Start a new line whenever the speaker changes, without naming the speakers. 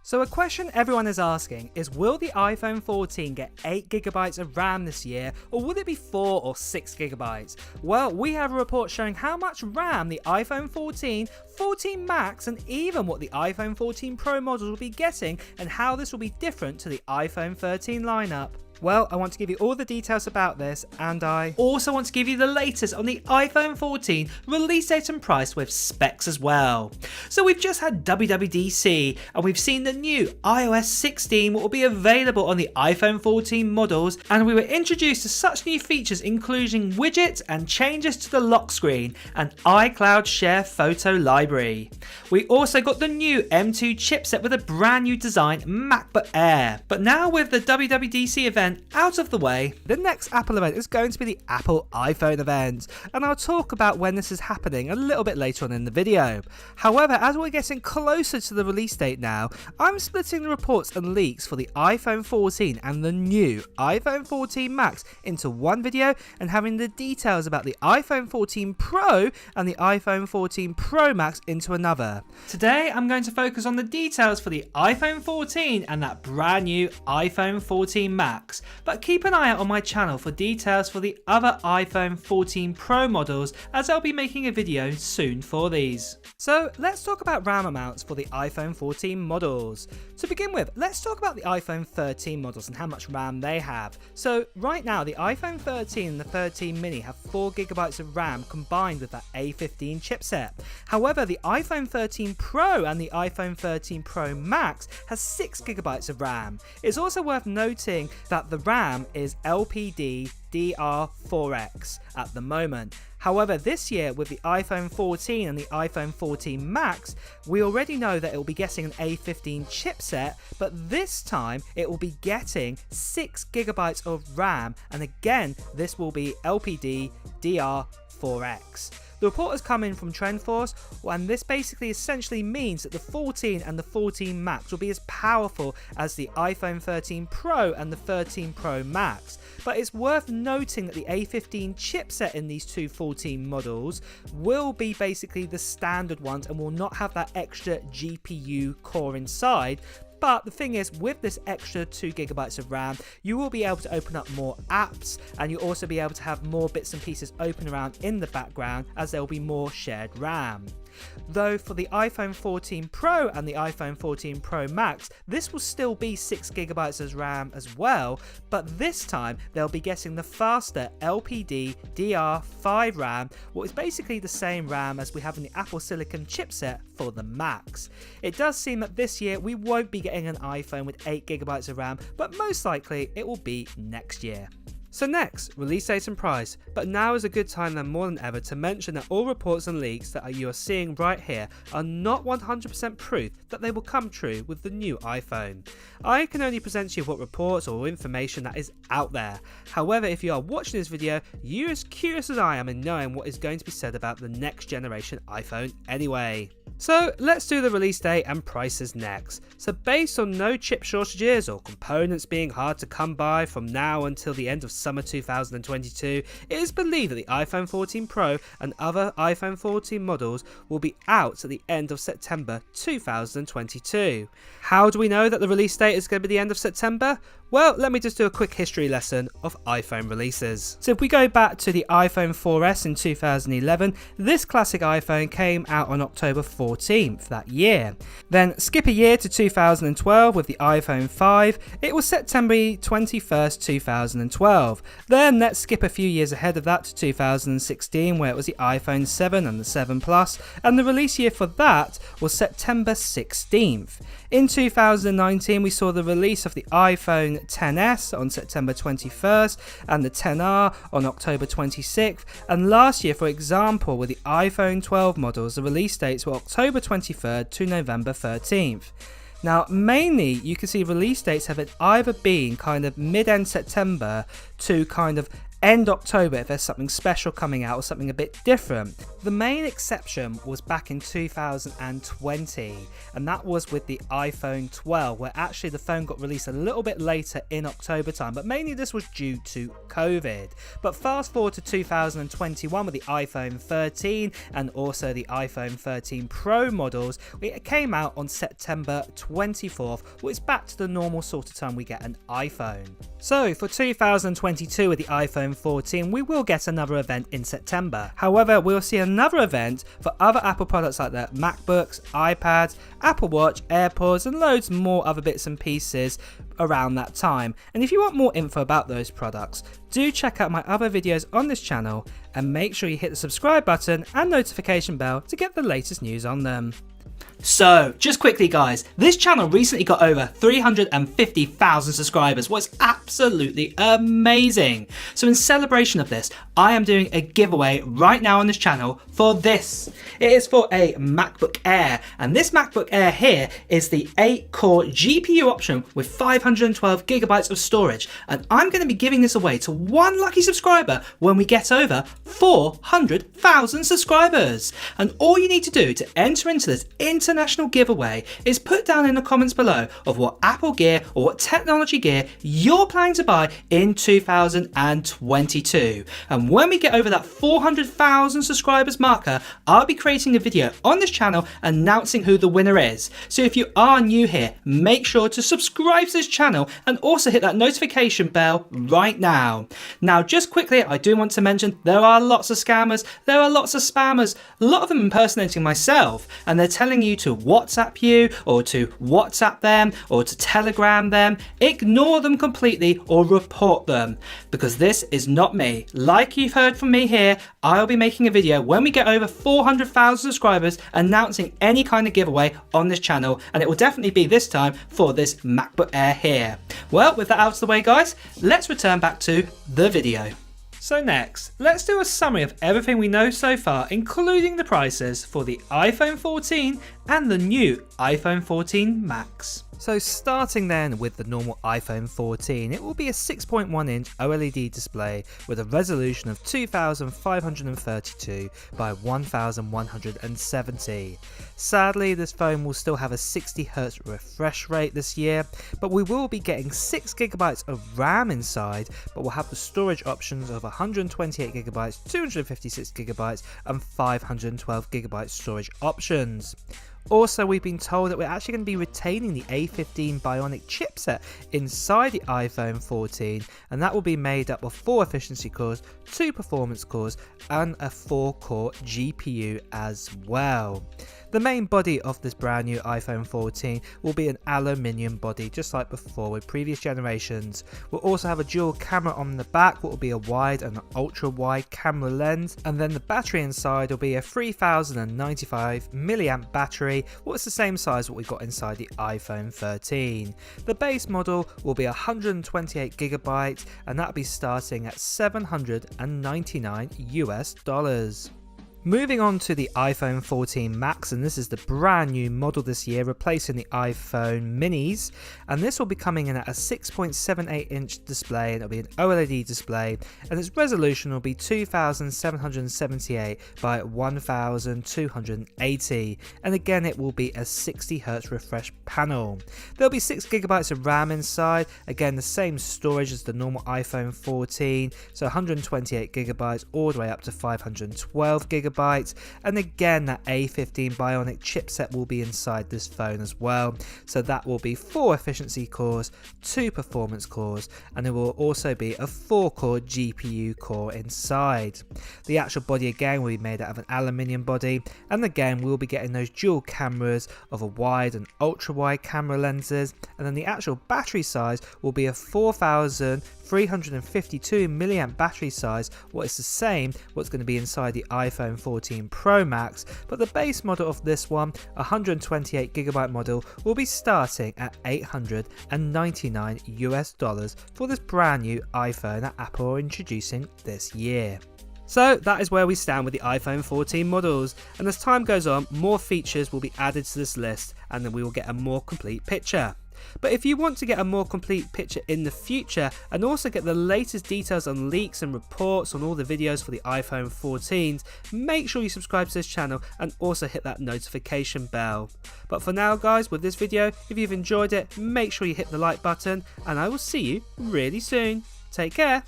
So a question everyone is asking is, will the iPhone 14 get 8GB of RAM this year, or will it be 4 or 6GB? Well, we have a report showing how much RAM the iPhone 14, 14 Max and even what the iPhone 14 Pro models will be getting and how this will be different to the iPhone 13 lineup. Well, I want to give you all the details about this, and I also want to give you the latest on the iPhone 14 release date and price with specs as well. So we've just had WWDC and we've seen the new iOS 16 will be available on the iPhone 14 models, and we were introduced to such new features including widgets and changes to the lock screen and iCloud Share photo library. We also got the new M2 chipset with a brand new design MacBook Air. But now with the WWDC event out of the way, the next Apple event is going to be the Apple iPhone event, and I'll talk about when this is happening a little bit later on in the video. However, as we're getting closer to the release date now, I'm splitting the reports and leaks for the iPhone 14 and the new iPhone 14 Max into one video and having the details about the iPhone 14 Pro and the iPhone 14 Pro Max into another. Today I'm going to focus on the details for the iPhone 14 and that brand new iPhone 14 Max. But keep an eye out on my channel for details for the other iPhone 14 Pro models, as I'll be making a video soon for these. So let's talk about RAM amounts for the iPhone 14 models. To begin with, let's talk about the iPhone 13 models and how much RAM they have. So right now the iPhone 13 and the 13 mini have 4GB of RAM combined with that A15 chipset. However, the iPhone 13 Pro and the iPhone 13 Pro Max has 6GB of RAM. It's also worth noting that the RAM is LPDDR4X at the moment. However, this year with the iPhone 14 and the iPhone 14 Max, we already know that it will be getting an A15 chipset, but this time it will be getting 6GB of RAM, and again this will be LPDDR4X. The report has come in from TrendForce, and this basically essentially means that the 14 and the 14 Max will be as powerful as the iPhone 13 Pro and the 13 Pro Max. But it's worth noting that the A15 chipset in these two 14 models will be basically the standard ones and will not have that extra GPU core inside. But the thing is, with this extra 2GB of RAM, you will be able to open up more apps, and you'll also be able to have more bits and pieces open around in the background as there will be more shared RAM. Though for the iPhone 14 Pro and the iPhone 14 Pro Max, this will still be 6GB of RAM as well, but this time they'll be getting the faster LPDDR5 RAM, what is basically the same RAM as we have in the Apple Silicon chipset for the Max. It does seem that this year we won't be getting an iPhone with 8GB of RAM, but most likely it will be next year. So next, release date and price, but now is a good time than more than ever to mention that all reports and leaks that you are seeing right here are not 100% proof that they will come true with the new iPhone. I can only present to you what reports or information that is out there. However, if you are watching this video, you're as curious as I am in knowing what is going to be said about the next generation iPhone anyway. So let's do the release date and prices next. So based on no chip shortages or components being hard to come by from now until the end of summer 2022, it is believed that the iPhone 14 Pro and other iPhone 14 models will be out at the end of September 2022. How do we know that the release date is going to be the end of September? Well, let me just do a quick history lesson of iPhone releases. So if we go back to the iPhone 4S in 2011, this classic iPhone came out on October 14th that year. Then skip a year to 2012 with the iPhone 5, it was September 21st, 2012. Then let's skip a few years ahead of that to 2016 where it was the iPhone 7 and the 7 Plus, and the release year for that was September 16th. In 2019 we saw the release of the iPhone XS on September 21st and the XR on October 26th, and last year, for example, with the iPhone 12 models, the release dates were October 23rd to November 13th. Now mainly you can see release dates have either been kind of mid-end September to kind of end October if there's something special coming out or something a bit different. The main exception was back in 2020, and that was with the iPhone 12, where actually the phone got released a little bit later in October time, but mainly this was due to COVID. But fast forward to 2021 with the iPhone 13 and also the iPhone 13 Pro models, it came out on September 24th, which is back to the normal sort of time we get an iPhone. So for 2022 with the iPhone 14, we will get another event in September. However, we'll see another event for other Apple products like the MacBooks, iPads, Apple Watch, AirPods, and loads more other bits and pieces around that time. And if you want more info about those products, do check out my other videos on this channel and make sure you hit the subscribe button and notification bell to get the latest news on them. So, just quickly guys, this channel recently got over 350,000 subscribers, what's absolutely amazing. So in celebration of this, I am doing a giveaway right now on this channel for this. It is for a MacBook Air, and this MacBook Air here is the 8-core GPU option with 512 gigabytes of storage, and I'm going to be giving this away to one lucky subscriber when we get over 400,000 subscribers. And all you need to do to enter into this international giveaway is put down in the comments below of what Apple gear or what technology gear you're planning to buy in 2022. And when we get over that 400,000 subscribers marker, I'll be creating a video on this channel announcing who the winner is. So if you are new here, make sure to subscribe to this channel and also hit that notification bell right now. Now just quickly, I do want to mention there are lots of scammers, there are lots of spammers, a lot of them impersonating myself, and they're telling you to WhatsApp you or to WhatsApp them or to Telegram them. Ignore them completely or report them, because this is not me. Like you've heard from me here, I'll be making a video when we get over 400,000 subscribers announcing any kind of giveaway on this channel, and it will definitely be this time for this MacBook Air here. Well, with that out of the way guys, let's return back to the video. So next, let's do a summary of everything we know so far, including the prices for the iPhone 14 and the new iPhone 14 Max. So starting then with the normal iPhone 14, it will be a 6.1 inch OLED display with a resolution of 2532 by 1170. Sadly, this phone will still have a 60Hz refresh rate this year, but we will be getting 6GB of RAM inside, but we'll have the storage options of 128GB, 256GB and 512GB storage options. Also, we've been told that we're actually going to be retaining the A15 Bionic chipset inside the iPhone 14, and that will be made up of 4 efficiency cores, 2 performance cores and a 4-core GPU as well. The main body of this brand new iPhone 14 will be an aluminium body, just like before with previous generations. We'll also have a dual camera on the back, what will be a wide and an ultra wide camera lens, and then the battery inside will be a 3095 milliamp battery, what's the same size as what we've got inside the iPhone 13. The base model will be 128GB, and that'll be starting at $799 US. Moving on to the iPhone 14 Max, and this is the brand new model this year, replacing the iPhone minis, and this will be coming in at a 6.78 inch display, and it'll be an OLED display, and its resolution will be 2778 by 1280, and again it will be a 60Hz refresh panel. There'll be 6GB of RAM inside, again the same storage as the normal iPhone 14, so 128GB all the way up to 512GB. And again that A15 Bionic chipset will be inside this phone as well, so that will be 4 efficiency cores, 2 performance cores, and there will also be a 4-core GPU core inside. The actual body again will be made out of an aluminium body, and again we'll be getting those dual cameras of a wide and ultra wide camera lenses, and then the actual battery size will be a 4352 milliamp battery size, what is the same what's going to be inside the iPhone 14 Pro Max, but the base model of this one, 128GB model, will be starting at $899 US for this brand new iPhone that Apple are introducing this year. So that is where we stand with the iPhone 14 models, and as time goes on, more features will be added to this list and then we will get a more complete picture. But if you want to get a more complete picture in the future and also get the latest details on leaks and reports on all the videos for the iPhone 14s, make sure you subscribe to this channel and also hit that notification bell. But for now guys, with this video, if you've enjoyed it, make sure you hit the like button and I will see you really soon. Take care.